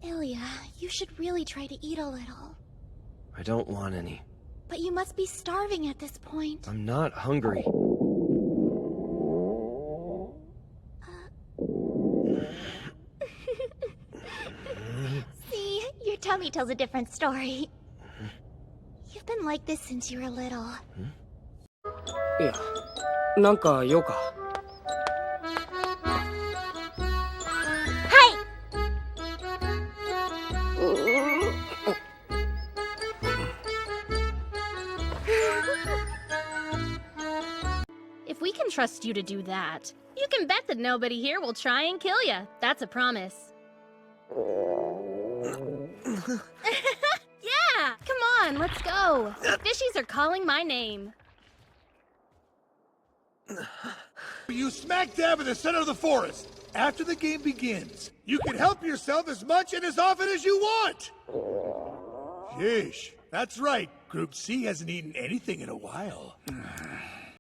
Ilya, you should really try to eat a little. I don't want any. But you must be starving at this point. I'm not hungry. See, your tummy tells a different story. You've been like this since you were little. いや、なんか用か。If we can trust you to do that, you can bet that nobody here will try and kill you. That's a promise. Yeah! Come on, let's go. The fishies are calling my name. You smack dab in the center of the forest. After the game begins, you can help yourself as much and as often as you want. Sheesh. That's right. Group C hasn't eaten anything in a while.